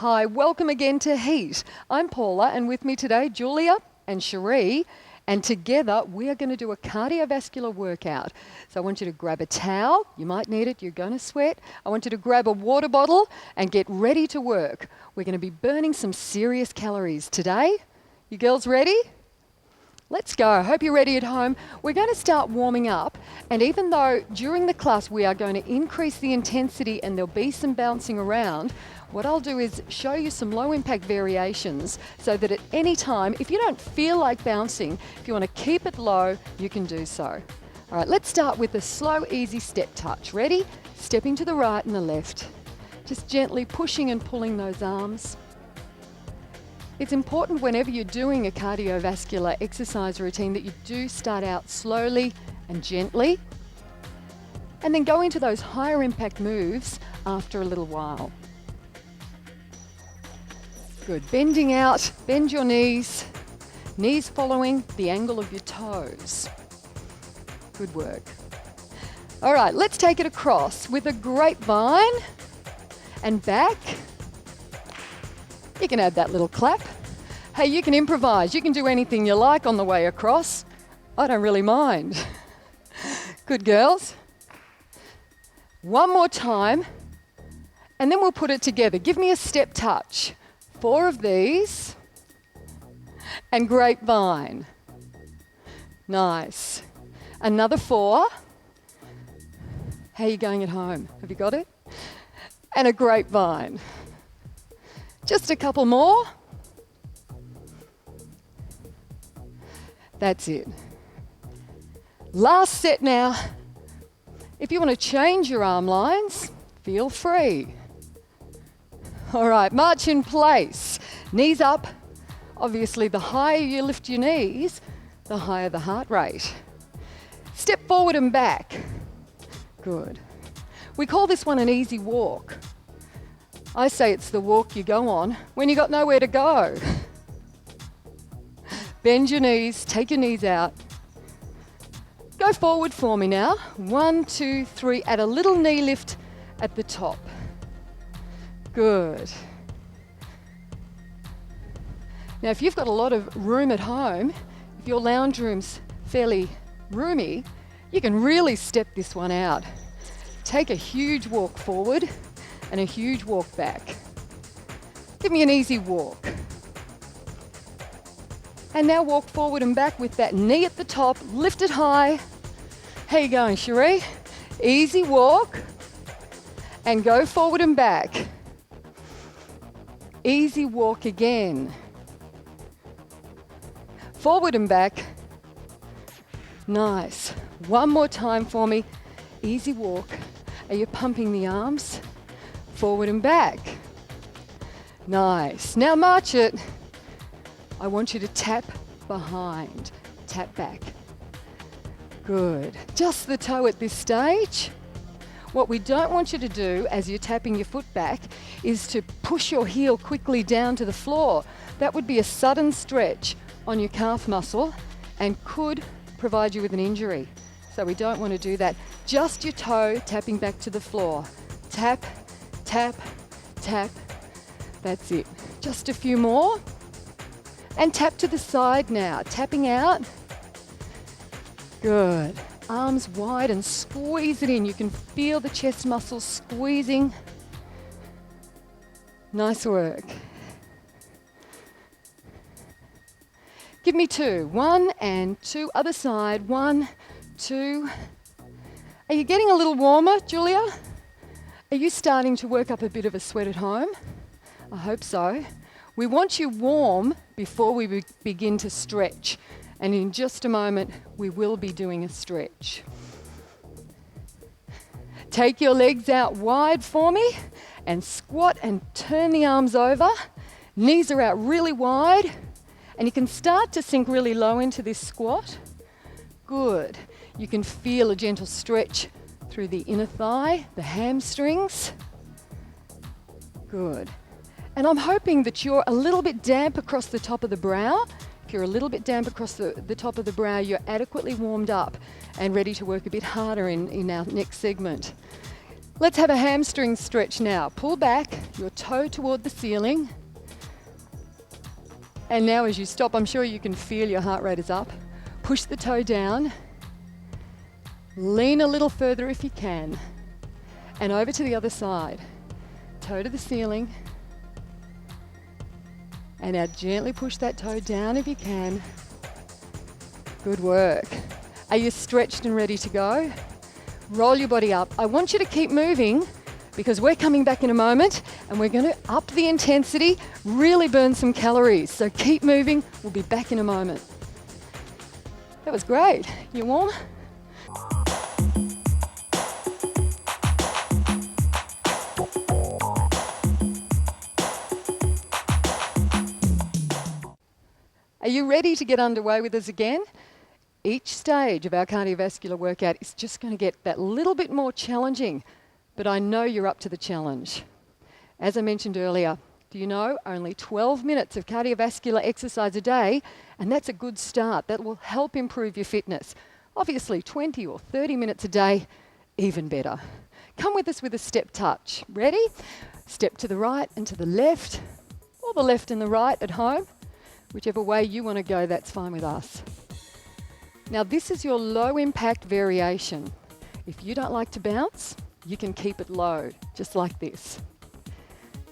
Hi, welcome again to Heat. I'm Paula, and with me today, Julia and Cherie, and together we are going to do a cardiovascular workout. So I want you to grab a towel, you might need it, you're going to sweat. I want you to grab a water bottle and get ready to work. We're going to be burning some serious calories today. You girls ready? Let's go. I hope you're ready at home. We're going to start warming up, and even though during the class we are going to increase the intensity and there'll be some bouncing around, what I'll do is show you some low impact variations so that at any time, if you don't feel like bouncing, if you want to keep it low, you can do so. All right, let's start with a slow, easy step touch. Ready? Stepping to the right and the left. Just gently pushing and pulling those arms. It's important whenever you're doing a cardiovascular exercise routine that you do start out slowly and gently, and then go into those higher impact moves after a little while. Good. Bending out, bend your knees following the angle of your toes. Good work. All right, let's take it across with a grapevine and back. You can add that little clap. Hey, you can improvise. You can do anything you like on the way across. I don't really mind. Good girls. One more time, and then we'll put it together. Give me a step touch. 4 of these, and grapevine. Nice. Another 4. How are you going at home? Have you got it? And a grapevine. Just a couple more. That's it. Last set now. If you want to change your arm lines, feel free. All right, march in place. Knees up. Obviously, the higher you lift your knees, the higher the heart rate. Step forward and back. Good. We call this one an easy walk. I say it's the walk you go on when you got nowhere to go. Bend your knees, take your knees out. Go forward for me now. 1, 2, 3, add a little knee lift at the top. Good. Now, if you've got a lot of room at home, if your lounge room's fairly roomy, you can really step this one out. Take a huge walk forward and a huge walk back. Give me an easy walk. And now walk forward and back with that knee at the top, lift it high. How you going, Cherie? Easy walk. And go forward and back. Easy walk again. Forward and back. Nice. One more time for me. Easy walk. Are you pumping the arms? Forward and back. Nice. Now march it. I want you to tap behind, tap back. Good. Just the toe at this stage. What we don't want you to do as you're tapping your foot back is to push your heel quickly down to the floor. That would be a sudden stretch on your calf muscle and could provide you with an injury. So we don't want to do that. Just your toe tapping back to the floor. Tap, tap, tap. That's it. Just a few more. And tap to the side now, tapping out. Good. Arms wide and squeeze it in. You can feel the chest muscles squeezing. Nice work. Give me 2. 1 and 2. Other side. 1, 2. Are you getting a little warmer, Julia? Are you starting to work up a bit of a sweat at home? I hope so. We want you warm before we begin to stretch. And in just a moment, we will be doing a stretch. Take your legs out wide for me and squat and turn the arms over. Knees are out really wide. And you can start to sink really low into this squat. Good. You can feel a gentle stretch through the inner thigh, the hamstrings. Good. And I'm hoping that you're a little bit damp across the top of the brow. If you're a little bit damp across the top of the brow, you're adequately warmed up and ready to work a bit harder in our next segment. Let's have a hamstring stretch now. Pull back your toe toward the ceiling. And now as you stop, I'm sure you can feel your heart rate is up. Push the toe down. Lean a little further if you can. And over to the other side. Toe to the ceiling. And now gently push that toe down if you can. Good work. Are you stretched and ready to go? Roll your body up. I want you to keep moving because we're coming back in a moment and we're going to up the intensity, really burn some calories. So keep moving. We'll be back in a moment. That was great. You warm? Are you ready to get underway with us again? Each stage of our cardiovascular workout is just going to get that little bit more challenging, but I know you're up to the challenge. As I mentioned earlier, do you know only 12 minutes of cardiovascular exercise a day, and that's a good start. That will help improve your fitness. Obviously, 20 or 30 minutes a day, even better. Come with us with a step touch. Ready? Step to the right and to the left, or the left and the right at home. Whichever way you want to go, that's fine with us. Now this is your low impact variation. If you don't like to bounce, you can keep it low, just like this.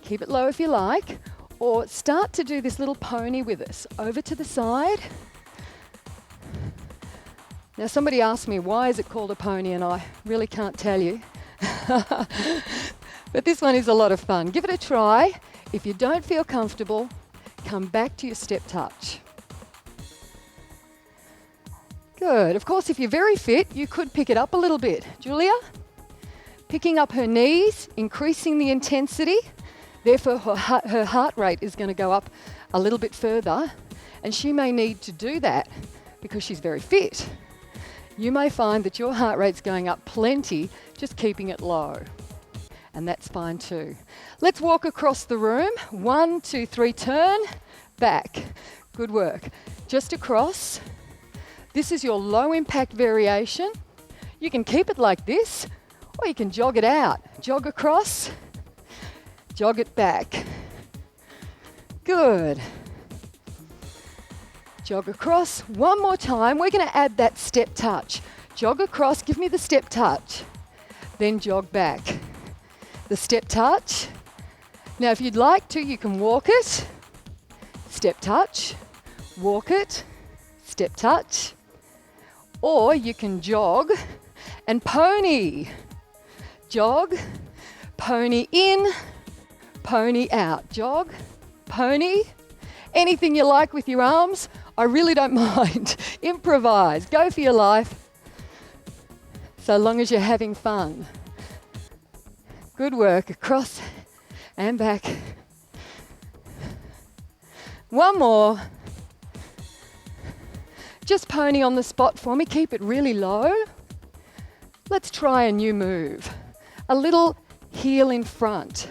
Keep it low if you like, or start to do this little pony with us. Over to the side. Now somebody asked me, why is it called a pony? And I really can't tell you. But this one is a lot of fun. Give it a try. If you don't feel comfortable, come back to your step touch. Good. Of course, if you're very fit, you could pick it up a little bit. Julia? Picking up her knees, increasing the intensity. Therefore, her heart rate is going to go up a little bit further. And she may need to do that because she's very fit. You may find that your heart rate's going up plenty, just keeping it low. And that's fine too. Let's walk across the room. 1, 2, 3, turn, back. Good work. Just across. This is your low impact variation. You can keep it like this, or you can jog it out. Jog across, jog it back. Good. Jog across. One more time. We're going to add that step touch. Jog across, give me the step touch. Then jog back. The step touch. Now if you'd like to, you can walk it, step touch, walk it, step touch, or you can jog and pony. Jog, pony in, pony out. Jog, pony, anything you like with your arms. I really don't mind. Improvise, go for your life, so long as you're having fun. Good work, across and back. One more. Just pony on the spot for me, keep it really low. Let's try a new move. A little heel in front.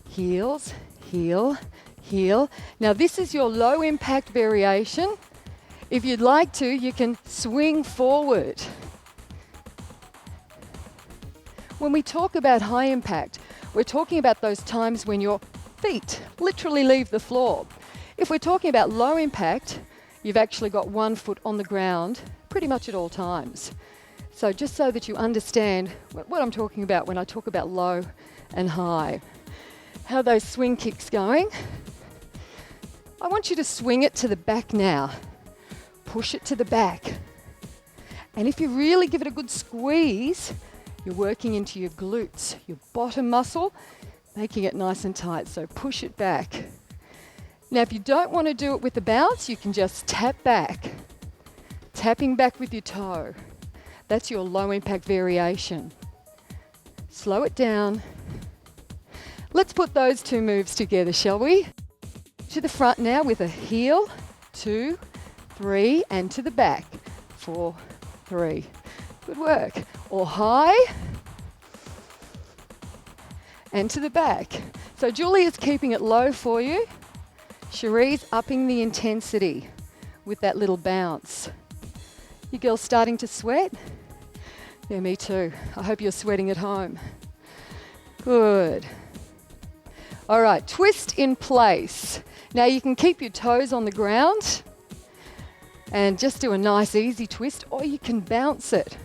Heels, heel, heel. Now this is your low impact variation. If you'd like to, you can swing forward. When we talk about high impact, we're talking about those times when your feet literally leave the floor. If we're talking about low impact, you've actually got one foot on the ground pretty much at all times. So just so that you understand what I'm talking about when I talk about low and high. How are those swing kicks going? I want you to swing it to the back now. Push it to the back. And if you really give it a good squeeze, you're working into your glutes, your bottom muscle, making it nice and tight. So push it back. Now, if you don't want to do it with the bounce, you can just tap back. Tapping back with your toe. That's your low impact variation. Slow it down. Let's put those two moves together, shall we? To the front now with a heel, 2, 3, and to the back, 4, 3. Good work. Or high, and to the back. So Julia's keeping it low for you. Cherie's upping the intensity with that little bounce. You girls starting to sweat? Yeah, me too. I hope you're sweating at home. Good. All right, twist in place. Now you can keep your toes on the ground and just do a nice easy twist, or you can bounce it.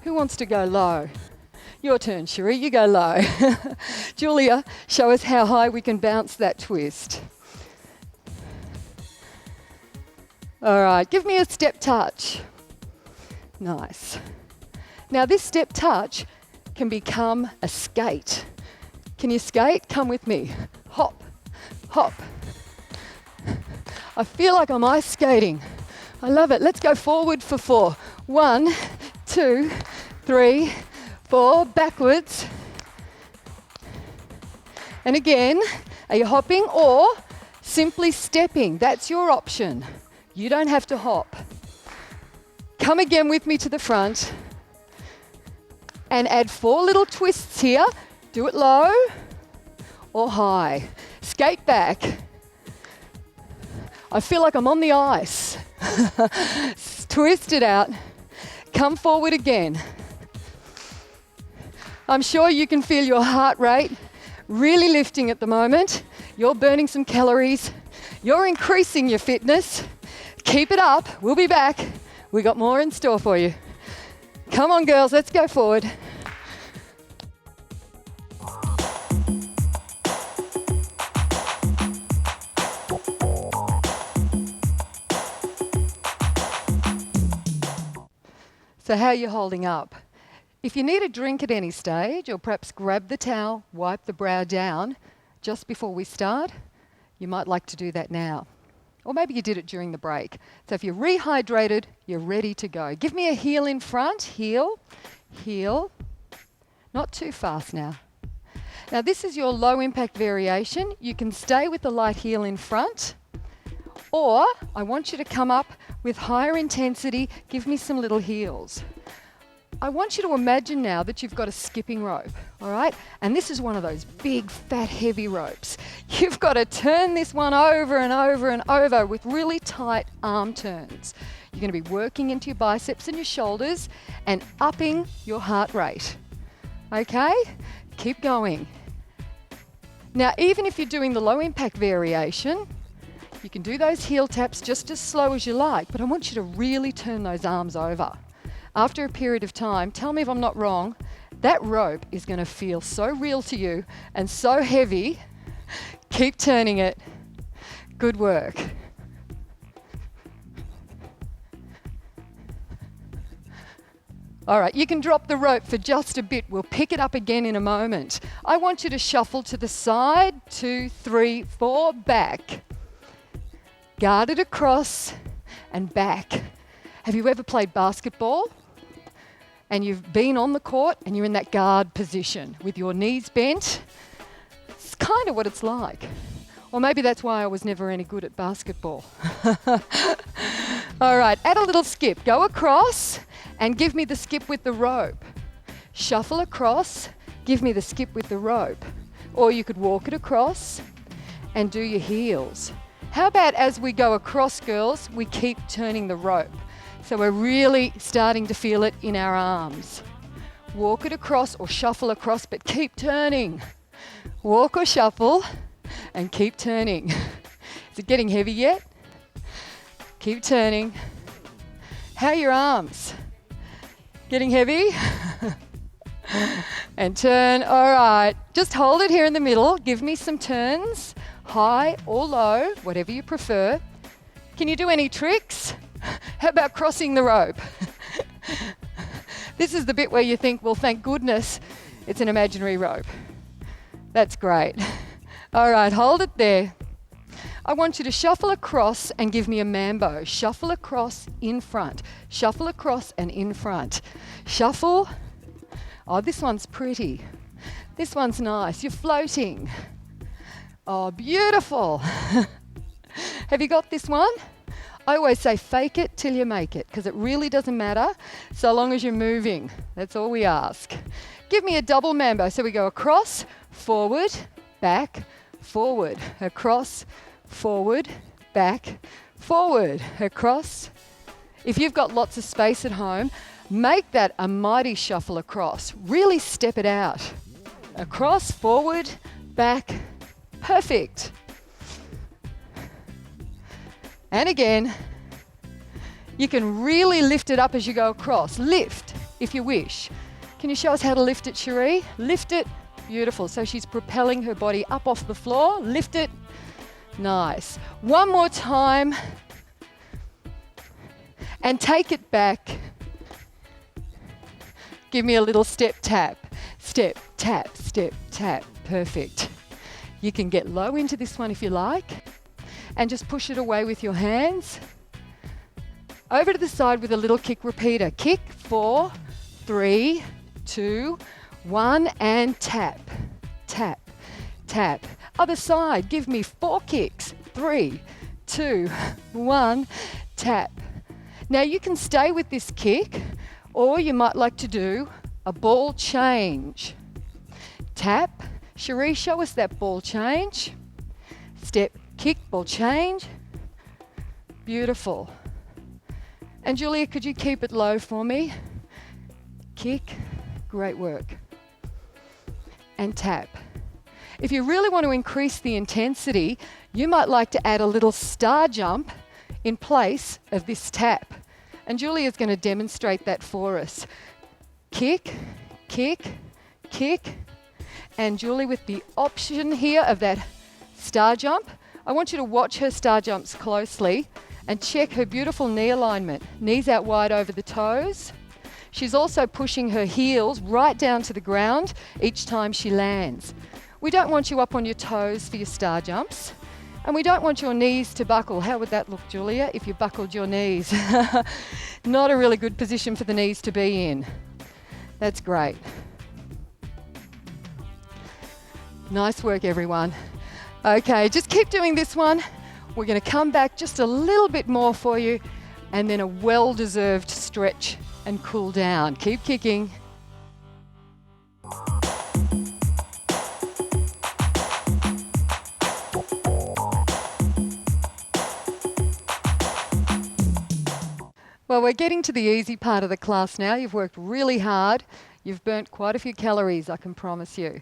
Who wants to go low? Your turn, Cherie, you go low. Julia, show us how high we can bounce that twist. All right, give me a step touch. Nice. Now this step touch can become a skate. Can you skate? Come with me. Hop, hop. I feel like I'm ice skating. I love it. Let's go forward for 4. 1, 2, 3, 4, backwards. And again, are you hopping or simply stepping? That's your option. You don't have to hop. Come again with me to the front and add 4 little twists here. Do it low or high. Skate back. I feel like I'm on the ice. Twist it out. Come forward again. I'm sure you can feel your heart rate really lifting at the moment. You're burning some calories. You're increasing your fitness. Keep it up. We'll be back. We got more in store for you. Come on, girls, let's go forward. So how are you holding up? If you need a drink at any stage, or perhaps grab the towel, wipe the brow down just before we start, you might like to do that now. Or maybe you did it during the break. So if you're rehydrated, you're ready to go. Give me a heel in front, heel, heel. Not too fast now. Now this is your low impact variation. You can stay with the light heel in front, or I want you to come up with higher intensity. Give me some little heels. I want you to imagine now that you've got a skipping rope, all right? And this is one of those big, fat, heavy ropes. You've got to turn this one over and over and over with really tight arm turns. You're going to be working into your biceps and your shoulders and upping your heart rate, okay? Keep going. Now, even if you're doing the low impact variation, you can do those heel taps just as slow as you like, but I want you to really turn those arms over. After a period of time, tell me if I'm not wrong, that rope is going to feel so real to you and so heavy. Keep turning it. Good work. All right, you can drop the rope for just a bit. We'll pick it up again in a moment. I want you to shuffle to the side, 2, 3, 4, back. Guard it across and back. Have you ever played basketball and you've been on the court and you're in that guard position with your knees bent? It's kind of what it's like. Or maybe that's why I was never any good at basketball. All right, add a little skip. Go across and give me the skip with the rope. Shuffle across, give me the skip with the rope. Or you could walk it across and do your heels. How about as we go across, girls, we keep turning the rope. So we're really starting to feel it in our arms. Walk it across or shuffle across, but keep turning. Walk or shuffle and keep turning. Is it getting heavy yet? Keep turning. How are your arms? Getting heavy? And turn. All right. Just hold it here in the middle. Give me some turns, high or low, whatever you prefer. Can you do any tricks? How about crossing the rope? This is the bit where you think, well, thank goodness it's an imaginary rope. That's great. All right, hold it there. I want you to shuffle across and give me a mambo. Shuffle across in front. Shuffle across and in front. Shuffle. Oh, this one's pretty. This one's nice. You're floating. Oh, beautiful. Have you got this one? I always say fake it till you make it, because it really doesn't matter so long as you're moving. That's all we ask. Give me a double mambo. So we go across, forward, back, forward, across, forward, back, forward, across. If you've got lots of space at home, make that a mighty shuffle across. Really step it out. Across, forward, back. Perfect. And again, you can really lift it up as you go across. Lift, if you wish. Can you show us how to lift it, Cherie? Lift it. Beautiful. So she's propelling her body up off the floor. Lift it. Nice. One more time. And take it back. Give me a little step tap. Step, tap, step, tap. Perfect. You can get low into this one if you like. And just push it away with your hands. Over to the side with a little kick repeater. Kick, 4, 3, 2, 1, and tap, tap, tap. Other side, give me 4 kicks. 3, 2, 1, tap. Now you can stay with this kick, or you might like to do a ball change. Tap. Cherie, show us that ball change. Step, kick, ball change. Beautiful. And Julia, could you keep it low for me? Kick. Great work. And tap. If you really want to increase the intensity, you might like to add a little star jump in place of this tap. And Julia's going to demonstrate that for us. Kick, kick, kick. And Julie, with the option here of that star jump, I want you to watch her star jumps closely and check her beautiful knee alignment. Knees out wide over the toes. She's also pushing her heels right down to the ground each time she lands. We don't want you up on your toes for your star jumps. And we don't want your knees to buckle. How would that look, Julia, if you buckled your knees? Not a really good position for the knees to be in. That's great. Nice work, everyone. Okay, just keep doing this one. We're going to come back just a little bit more for you, and then a well-deserved stretch and cool down. Keep kicking. Well, we're getting to the easy part of the class now. You've worked really hard. You've burnt quite a few calories, I can promise you.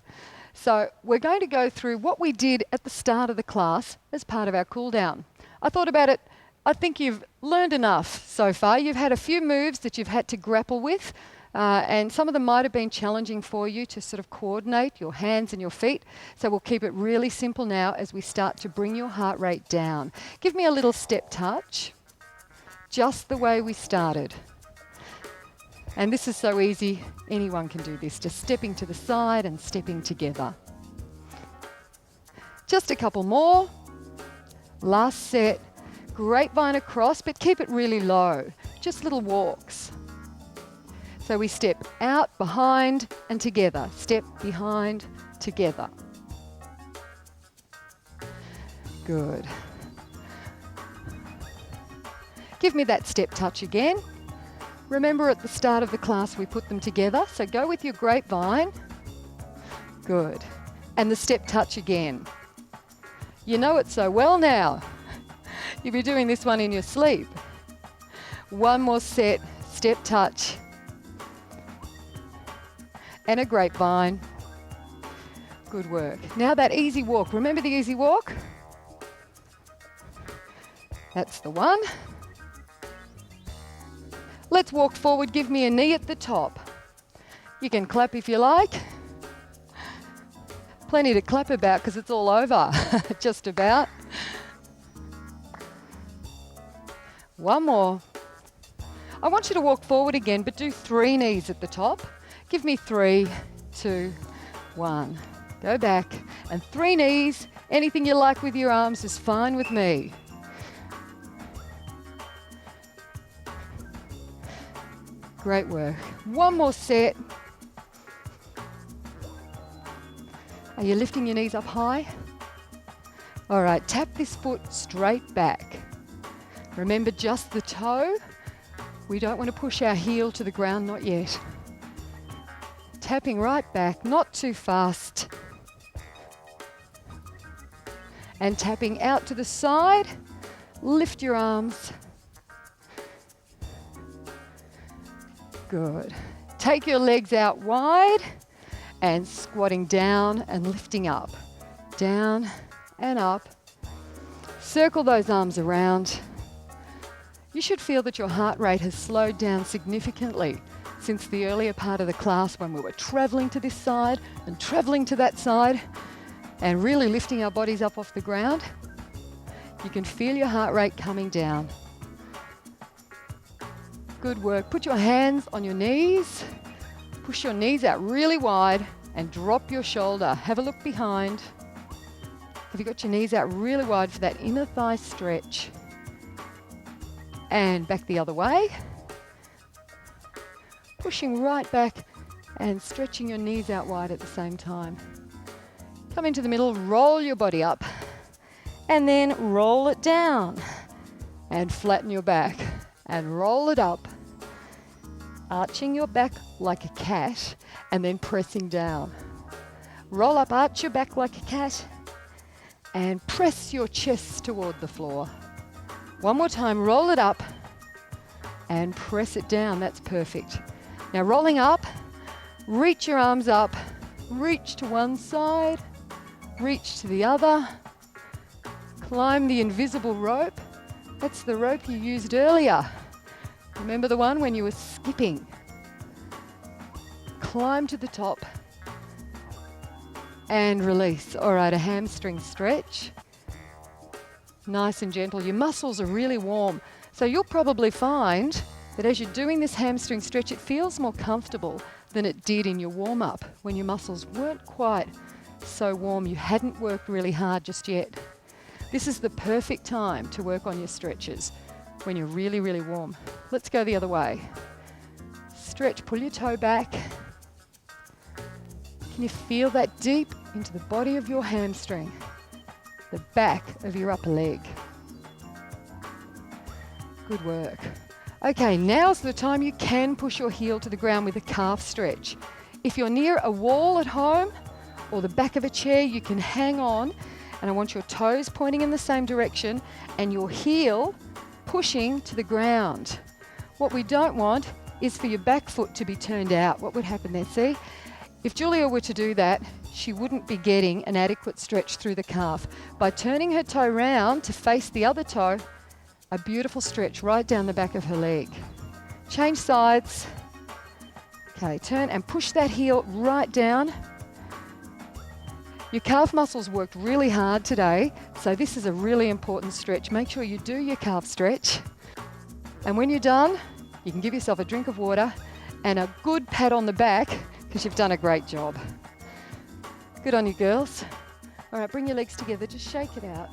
So we're going to go through what we did at the start of the class as part of our cool down. I thought about it. I think you've learned enough so far. You've had a few moves that you've had to grapple with, and some of them might have been challenging for you to sort of coordinate your hands and your feet. So we'll keep it really simple now as we start to bring your heart rate down. Give me a little step touch, just the way we started. And this is so easy, anyone can do this, just stepping to the side and stepping together. Just a couple more. Last set. Grapevine across, but keep it really low. Just little walks. So we step out, behind, and together. Step, behind, together. Good. Give me that step touch again. Remember at the start of the class we put them together, so go with your grapevine. Good. And the step touch again. You know it so well now. You'll be doing this one in your sleep. One more set, step touch. And a grapevine. Good work. Now that easy walk. Remember the easy walk? That's the one. Let's walk forward. Give me a knee at the top. You can clap if you like. Plenty to clap about because it's all over, just about. One more. I want you to walk forward again, but do 3 knees at the top. Give me 3, 2, 1. Go back. And 3 knees. Anything you like with your arms is fine with me. Great work. One more set. Are you lifting your knees up high? All right, tap this foot straight back. Remember just the toe. We don't want to push our heel to the ground, not yet. Tapping right back, not too fast. And tapping out to the side. Lift your arms. Good. Take your legs out wide and squatting down and lifting up. Down and up. Circle those arms around. You should feel that your heart rate has slowed down significantly since the earlier part of the class when we were traveling to this side and traveling to that side and really lifting our bodies up off the ground. You can feel your heart rate coming down. Good work. Put your hands on your knees. Push your knees out really wide and drop your shoulder. Have a look behind. Have you got your knees out really wide for that inner thigh stretch? And back the other way. Pushing right back and stretching your knees out wide at the same time. Come into the middle, roll your body up, and then roll it down. And flatten your back, and roll it up. Arching your back like a cat, and then pressing down. Roll up, arch your back like a cat, and press your chest toward the floor. One more time, roll it up, and press it down. That's perfect. Now rolling up, reach your arms up, reach to one side, reach to the other, climb the invisible rope. That's the rope you used earlier. Remember the one when you were skipping? Climb to the top and release. All right, a hamstring stretch. Nice and gentle. Your muscles are really warm. So you'll probably find that as you're doing this hamstring stretch, it feels more comfortable than it did in your warm-up when your muscles weren't quite so warm. You hadn't worked really hard just yet. This is the perfect time to work on your stretches when you're really, really warm. Let's go the other way. Stretch, pull your toe back. Can you feel that deep into the body of your hamstring, the back of your upper leg? Good work. Okay, now's the time you can push your heel to the ground with a calf stretch. If you're near a wall at home or the back of a chair, you can hang on, and I want your toes pointing in the same direction and your heel pushing to the ground. What we don't want is for your back foot to be turned out. What would happen there? See? If Julia were to do that, she wouldn't be getting an adequate stretch through the calf. By turning her toe round to face the other toe, a beautiful stretch right down the back of her leg. Change sides. Okay, turn and push that heel right down. Your calf muscles worked really hard today, so this is a really important stretch. Make sure you do your calf stretch. And when you're done, you can give yourself a drink of water and a good pat on the back because you've done a great job. Good on you, girls. All right, bring your legs together, just shake it out.